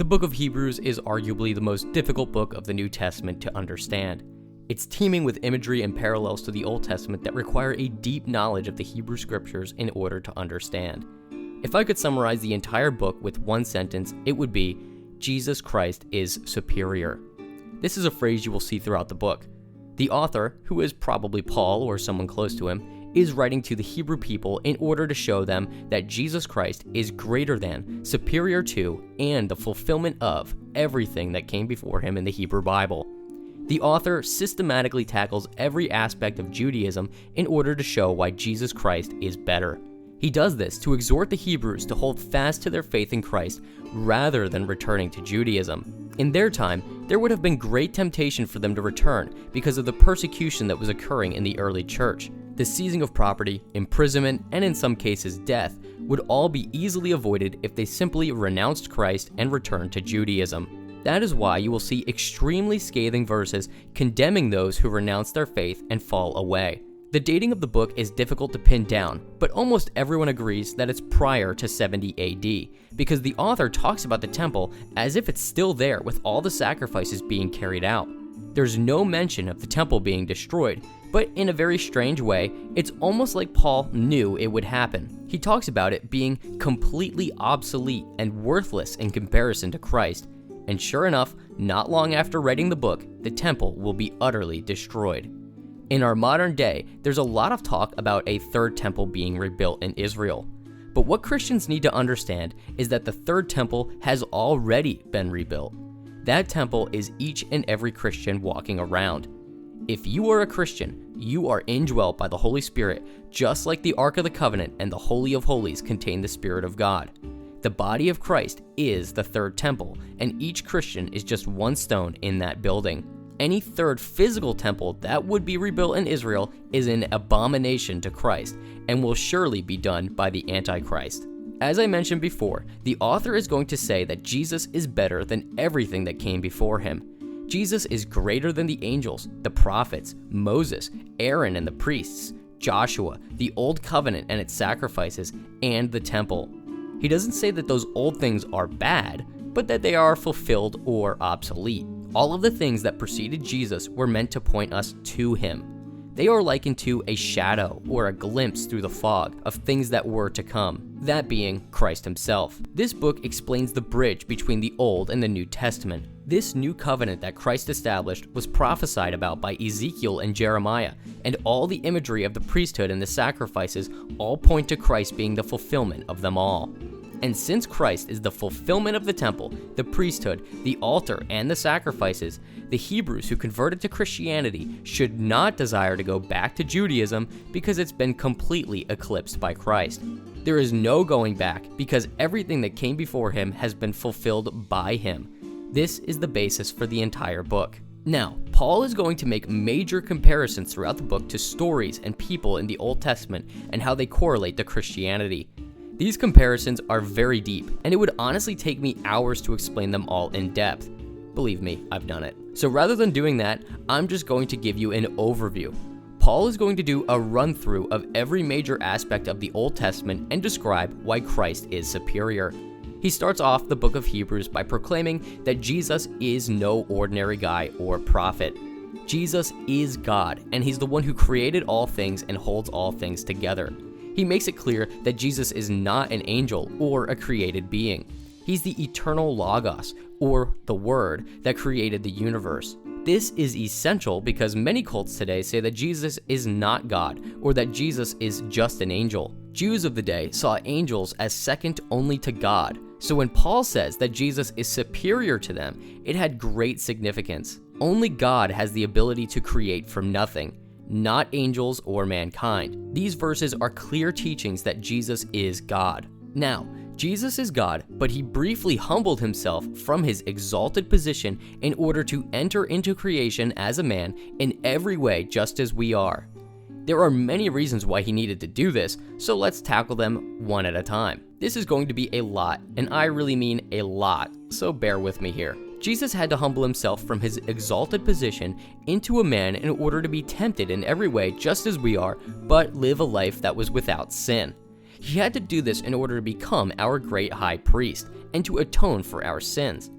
The book of Hebrews is arguably the most difficult book of the New Testament to understand. It's teeming with imagery and parallels to the Old Testament that require a deep knowledge of the Hebrew scriptures in order to understand. If I could summarize the entire book with one sentence, it would be, Jesus Christ is superior. This is a phrase you will see throughout the book. The author, who is probably Paul or someone close to him, is writing to the Hebrew people in order to show them that Jesus Christ is greater than, superior to, and the fulfillment of everything that came before him in the Hebrew Bible. The author systematically tackles every aspect of Judaism in order to show why Jesus Christ is better. He does this to exhort the Hebrews to hold fast to their faith in Christ rather than returning to Judaism. In their time, there would have been great temptation for them to return because of the persecution that was occurring in the early church. The seizing of property, imprisonment, and in some cases death would all be easily avoided if they simply renounced Christ and returned to Judaism. That is why you will see extremely scathing verses condemning those who renounce their faith and fall away. The dating of the book is difficult to pin down, but almost everyone agrees that it's prior to 70 AD, because the author talks about the temple as if it's still there with all the sacrifices being carried out. There's no mention of the temple being destroyed, but in a very strange way, it's almost like Paul knew it would happen. He talks about it being completely obsolete and worthless in comparison to Christ, and sure enough, not long after writing the book, the temple will be utterly destroyed. In our modern day, there's a lot of talk about a third temple being rebuilt in Israel. But what Christians need to understand is that the third temple has already been rebuilt. That temple is each and every Christian walking around. If you are a Christian, you are indwelt by the Holy Spirit, just like the Ark of the Covenant and the Holy of Holies contain the Spirit of God. The body of Christ is the third temple, and each Christian is just one stone in that building. Any third physical temple that would be rebuilt in Israel is an abomination to Christ and will surely be done by the Antichrist. As I mentioned before, the author is going to say that Jesus is better than everything that came before him. Jesus is greater than the angels, the prophets, Moses, Aaron and the priests, Joshua, the Old Covenant and its sacrifices, and the temple. He doesn't say that those old things are bad, but that they are fulfilled or obsolete. All of the things that preceded Jesus were meant to point us to him. They are likened to a shadow or a glimpse through the fog of things that were to come, that being Christ himself. This book explains the bridge between the Old and the New Testament. This new covenant that Christ established was prophesied about by Ezekiel and Jeremiah, and all the imagery of the priesthood and the sacrifices all point to Christ being the fulfillment of them all. And since Christ is the fulfillment of the temple, the priesthood, the altar, and the sacrifices, the Hebrews who converted to Christianity should not desire to go back to Judaism because it's been completely eclipsed by Christ. There is no going back because everything that came before him has been fulfilled by him. This is the basis for the entire book. Now, Paul is going to make major comparisons throughout the book to stories and people in the Old Testament and how they correlate to Christianity. These comparisons are very deep, and it would honestly take me hours to explain them all in depth. Believe me, I've done it. So rather than doing that, I'm just going to give you an overview. Paul is going to do a run-through of every major aspect of the Old Testament and describe why Christ is superior. He starts off the book of Hebrews by proclaiming that Jesus is no ordinary guy or prophet. Jesus is God, and he's the one who created all things and holds all things together. He makes it clear that Jesus is not an angel or a created being. He's the eternal Logos, or the Word, that created the universe. This is essential because many cults today say that Jesus is not God, or that Jesus is just an angel. Jews of the day saw angels as second only to God, so when Paul says that Jesus is superior to them, it had great significance. Only God has the ability to create from nothing, not angels or mankind. These verses are clear teachings that Jesus is God. Now, Jesus is God, but he briefly humbled himself from his exalted position in order to enter into creation as a man in every way just as we are. There are many reasons why he needed to do this, so let's tackle them one at a time. This is going to be a lot, and I really mean a lot, so bear with me here. Jesus had to humble himself from his exalted position into a man in order to be tempted in every way just as we are, but live a life that was without sin. He had to do this in order to become our great high priest, and to atone for our sins.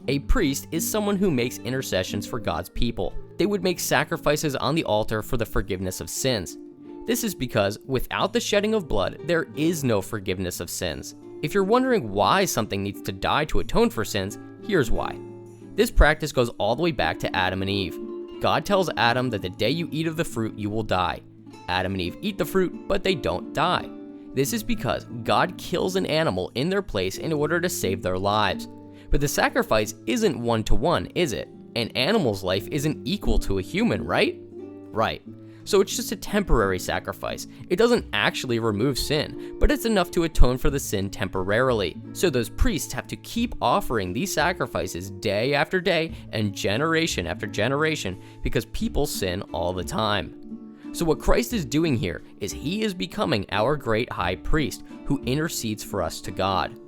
A priest is someone who makes intercessions for God's people. They would make sacrifices on the altar for the forgiveness of sins. This is because without the shedding of blood, there is no forgiveness of sins. If you're wondering why something needs to die to atone for sins, here's why. This practice goes all the way back to Adam and Eve. God tells Adam that the day you eat of the fruit, you will die. Adam and Eve eat the fruit, but they don't die. This is because God kills an animal in their place in order to save their lives. But the sacrifice isn't one-to-one, is it? An animal's life isn't equal to a human, right? Right. So it's just a temporary sacrifice. It doesn't actually remove sin, but it's enough to atone for the sin temporarily. So those priests have to keep offering these sacrifices day after day and generation after generation because people sin all the time. So what Christ is doing here is he is becoming our great high priest who intercedes for us to God.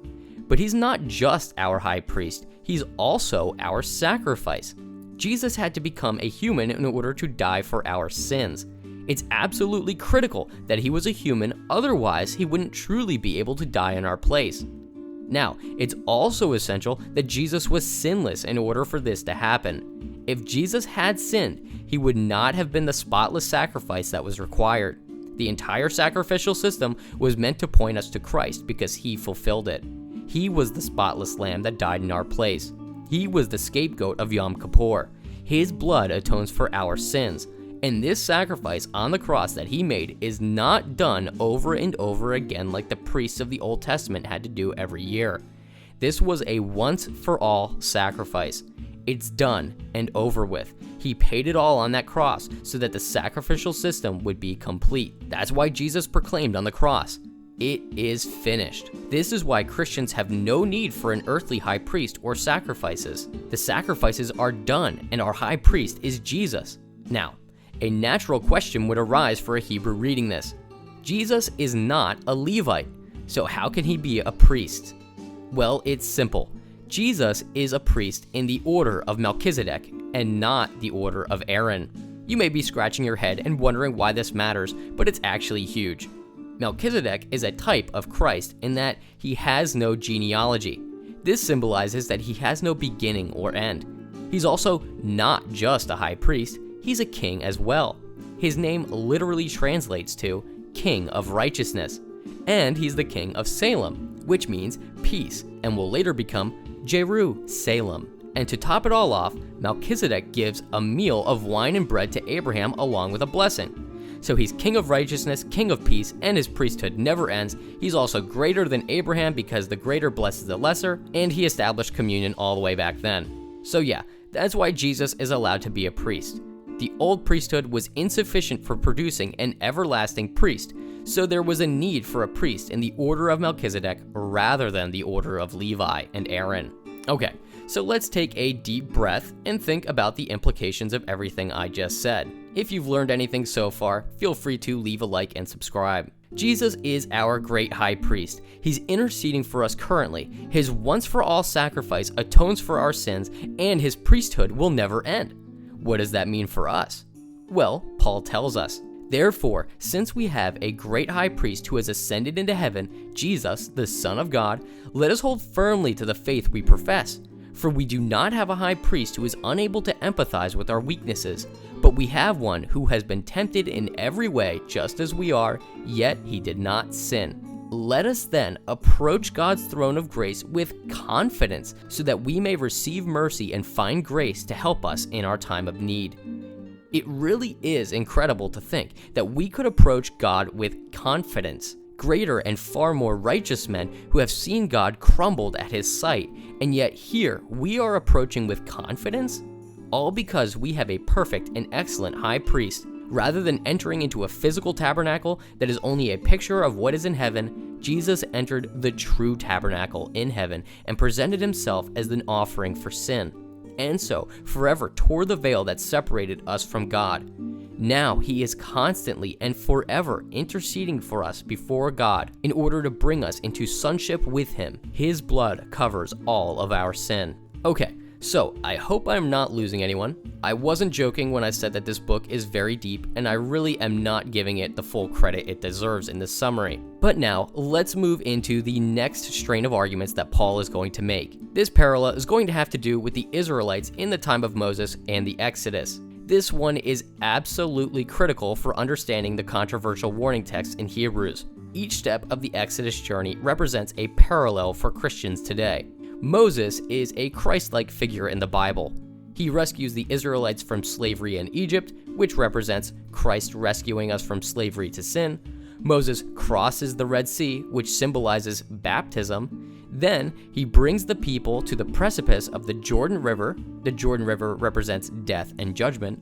But he's not just our high priest, he's also our sacrifice. Jesus had to become a human in order to die for our sins. It's absolutely critical that he was a human, otherwise he wouldn't truly be able to die in our place. Now, it's also essential that Jesus was sinless in order for this to happen. If Jesus had sinned, he would not have been the spotless sacrifice that was required. The entire sacrificial system was meant to point us to Christ because he fulfilled it. He was the spotless lamb that died in our place. He was the scapegoat of Yom Kippur. His blood atones for our sins. And this sacrifice on the cross that he made is not done over and over again like the priests of the Old Testament had to do every year. This was a once-for-all sacrifice. It's done and over with. He paid it all on that cross so that the sacrificial system would be complete. That's why Jesus proclaimed on the cross, "It is finished." This is why Christians have no need for an earthly high priest or sacrifices. The sacrifices are done, and our high priest is Jesus. Now, a natural question would arise for a Hebrew reading this. Jesus is not a Levite, so how can he be a priest? Well, it's simple. Jesus is a priest in the order of Melchizedek and not the order of Aaron. You may be scratching your head and wondering why this matters, but it's actually huge. Melchizedek is a type of Christ in that he has no genealogy. This symbolizes that he has no beginning or end. He's also not just a high priest, he's a king as well. His name literally translates to King of Righteousness, and he's the King of Salem, which means peace, and will later become Jerusalem. And to top it all off, Melchizedek gives a meal of wine and bread to Abraham along with a blessing. So he's King of Righteousness, King of Peace, and his priesthood never ends. He's also greater than Abraham because the greater blesses the lesser, and he established communion all the way back then. So yeah, that's why Jesus is allowed to be a priest. The old priesthood was insufficient for producing an everlasting priest, so there was a need for a priest in the order of Melchizedek rather than the order of Levi and Aaron. Okay, so let's take a deep breath and think about the implications of everything I just said. If you've learned anything so far, feel free to leave a like and subscribe. Jesus is our great high priest. He's interceding for us currently. His once-for-all sacrifice atones for our sins, and his priesthood will never end. What does that mean for us? Well, Paul tells us, "Therefore, since we have a great high priest who has ascended into heaven, Jesus, the Son of God, let us hold firmly to the faith we profess. For we do not have a high priest who is unable to empathize with our weaknesses, but we have one who has been tempted in every way just as we are, yet he did not sin. Let us then approach God's throne of grace with confidence so that we may receive mercy and find grace to help us in our time of need." It really is incredible to think that we could approach God with confidence. Greater and far more righteous men who have seen God crumbled at his sight, and yet here we are approaching with confidence? All because we have a perfect and excellent high priest. Rather than entering into a physical tabernacle that is only a picture of what is in heaven, Jesus entered the true tabernacle in heaven and presented himself as an offering for sin, and so forever tore the veil that separated us from God. Now he is constantly and forever interceding for us before God in order to bring us into sonship with him. His blood covers all of our sin. Okay, So, I hope I'm not losing anyone. I wasn't joking when I said that this book is very deep, and I really am not giving it the full credit it deserves in this summary. But now, let's move into the next strain of arguments that Paul is going to make. This parallel is going to have to do with the Israelites in the time of Moses and the Exodus. This one is absolutely critical for understanding the controversial warning text in Hebrews. Each step of the Exodus journey represents a parallel for Christians today. Moses is a Christ-like figure in the Bible. He rescues the Israelites from slavery in Egypt, which represents Christ rescuing us from slavery to sin. Moses crosses the Red Sea, which symbolizes baptism. Then he brings the people to the precipice of the Jordan River. The Jordan River represents death and judgment.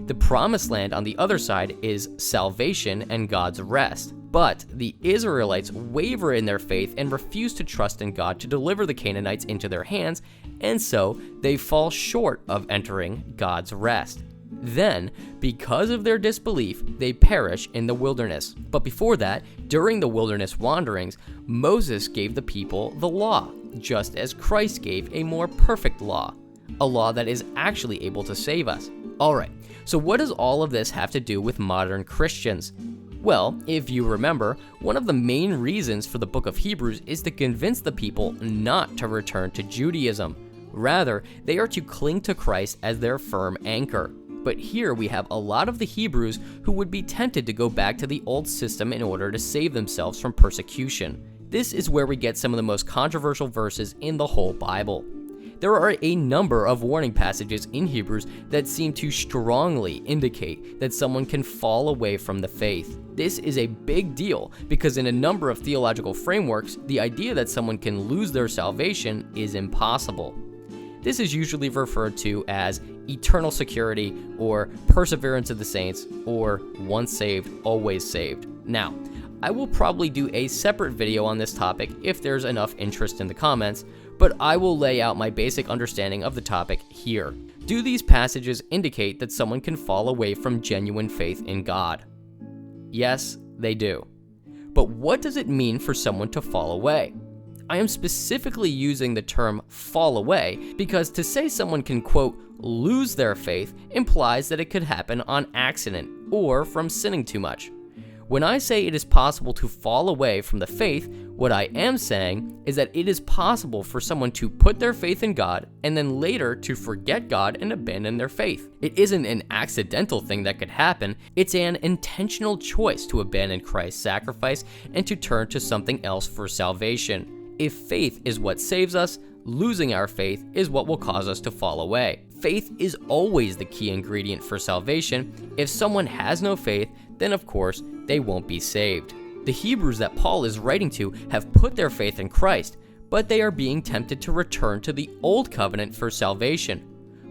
The Promised Land on the other side is salvation and God's rest. But the Israelites waver in their faith and refuse to trust in God to deliver the Canaanites into their hands, and so they fall short of entering God's rest. Then, because of their disbelief, they perish in the wilderness. But before that, during the wilderness wanderings, Moses gave the people the law, just as Christ gave a more perfect law, a law that is actually able to save us. Alright, so what does all of this have to do with modern Christians? Well, if you remember, one of the main reasons for the book of Hebrews is to convince the people not to return to Judaism. Rather, they are to cling to Christ as their firm anchor. But here we have a lot of the Hebrews who would be tempted to go back to the old system in order to save themselves from persecution. This is where we get some of the most controversial verses in the whole Bible. There are a number of warning passages in Hebrews that seem to strongly indicate that someone can fall away from the faith. This is a big deal because in a number of theological frameworks, the idea that someone can lose their salvation is impossible. This is usually referred to as eternal security or perseverance of the saints or once saved, always saved. Now, I will probably do a separate video on this topic if there's enough interest in the comments, but I will lay out my basic understanding of the topic here. Do these passages indicate that someone can fall away from genuine faith in God? Yes, they do. But what does it mean for someone to fall away? I am specifically using the term fall away because to say someone can, quote, lose their faith implies that it could happen on accident or from sinning too much. When I say it is possible to fall away from the faith, what I am saying is that it is possible for someone to put their faith in God and then later to forget God and abandon their faith. It isn't an accidental thing that could happen, it's an intentional choice to abandon Christ's sacrifice and to turn to something else for salvation. If faith is what saves us, losing our faith is what will cause us to fall away. Faith is always the key ingredient for salvation. If someone has no faith, then of course, they won't be saved. The Hebrews that Paul is writing to have put their faith in Christ, but they are being tempted to return to the old covenant for salvation.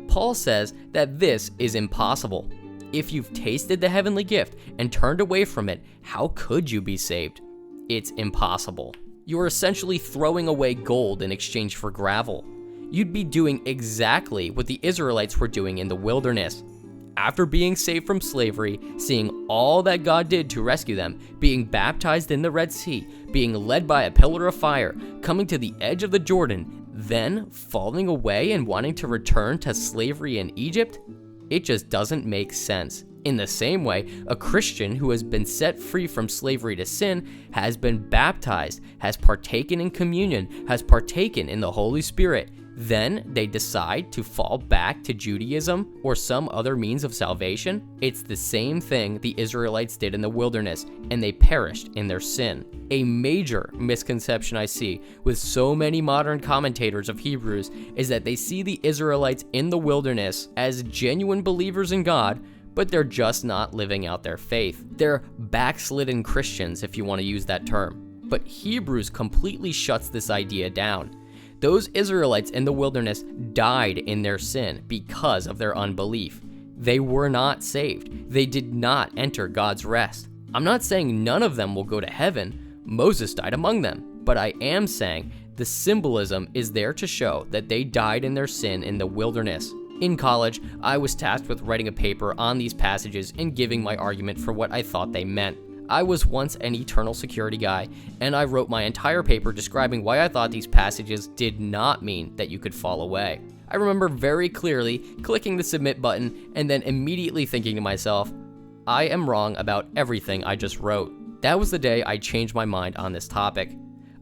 Paul says that this is impossible. If you've tasted the heavenly gift and turned away from it, how could you be saved? It's impossible. You are essentially throwing away gold in exchange for gravel. You'd be doing exactly what the Israelites were doing in the wilderness. After being saved from slavery, seeing all that God did to rescue them, being baptized in the Red Sea, being led by a pillar of fire, coming to the edge of the Jordan, then falling away and wanting to return to slavery in Egypt? It just doesn't make sense. In the same way, a Christian who has been set free from slavery to sin has been baptized, has partaken in communion, has partaken in the Holy Spirit. Then they decide to fall back to Judaism or some other means of salvation. It's the same thing the Israelites did in the wilderness, and they perished in their sin. A major misconception I see with so many modern commentators of Hebrews is that they see the Israelites in the wilderness as genuine believers in God, but they're just not living out their faith. They're backslidden Christians, if you want to use that term. But Hebrews completely shuts this idea down. Those Israelites in the wilderness died in their sin because of their unbelief. They were not saved. They did not enter God's rest. I'm not saying none of them will go to heaven. Moses died among them. But I am saying the symbolism is there to show that they died in their sin in the wilderness. In college, I was tasked with writing a paper on these passages and giving my argument for what I thought they meant. I was once an eternal security guy, and I wrote my entire paper describing why I thought these passages did not mean that you could fall away. I remember very clearly clicking the submit button and then immediately thinking to myself, I am wrong about everything I just wrote. That was the day I changed my mind on this topic.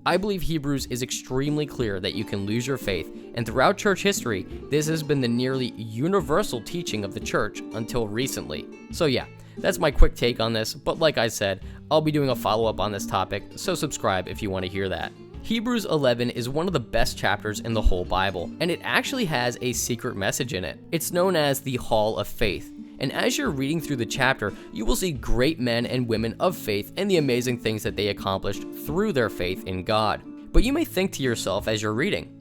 I believe Hebrews is extremely clear that you can lose your faith, and throughout church history, this has been the nearly universal teaching of the church until recently. So yeah, that's my quick take on this, but like I said, I'll be doing a follow-up on this topic, so subscribe if you want to hear that. Hebrews 11 is one of the best chapters in the whole Bible, and it actually has a secret message in it. It's known as the Hall of Faith, and as you're reading through the chapter, you will see great men and women of faith and the amazing things that they accomplished through their faith in God. But you may think to yourself as you're reading,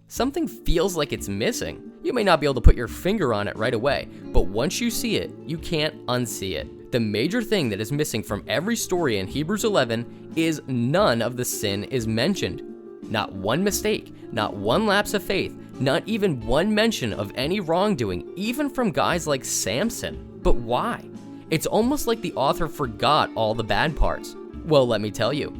something feels like it's missing. You may not be able to put your finger on it right away, but once you see it, you can't unsee it. The major thing that is missing from every story in Hebrews 11 is none of the sin is mentioned. Not one mistake, not one lapse of faith, not even one mention of any wrongdoing, even from guys like Samson. But why? It's almost like the author forgot all the bad parts. Well, let me tell you,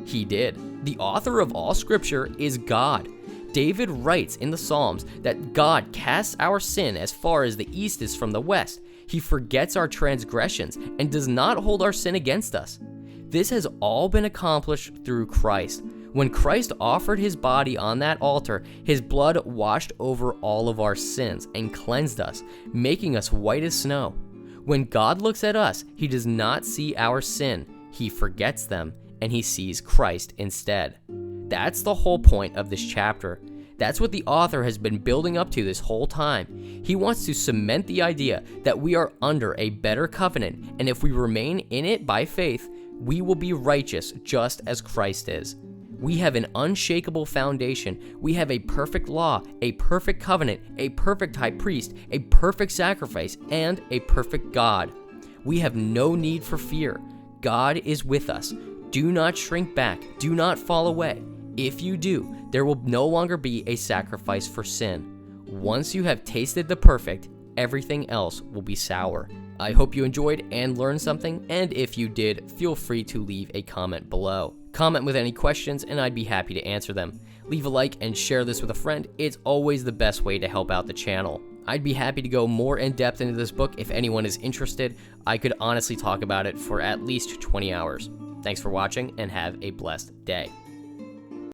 he did. The author of all scripture is God. David writes in the Psalms that God casts our sin as far as the east is from the west. He forgets our transgressions and does not hold our sin against us. This has all been accomplished through Christ. When Christ offered his body on that altar, his blood washed over all of our sins and cleansed us, making us white as snow. When God looks at us, he does not see our sin. He forgets them, and he sees Christ instead. That's the whole point of this chapter. That's what the author has been building up to this whole time. He wants to cement the idea that we are under a better covenant, and if we remain in it by faith, we will be righteous just as Christ is. We have an unshakable foundation. We have a perfect law, a perfect covenant, a perfect high priest, a perfect sacrifice, and a perfect God. We have no need for fear. God is with us. Do not shrink back. Do not fall away. If you do, there will no longer be a sacrifice for sin. Once you have tasted the perfect, everything else will be sour. I hope you enjoyed and learned something, and if you did, feel free to leave a comment below. Comment with any questions, and I'd be happy to answer them. Leave a like and share this with a friend. It's always the best way to help out the channel. I'd be happy to go more in depth into this book if anyone is interested. I could honestly talk about it for at least 20 hours. Thanks for watching, and have a blessed day.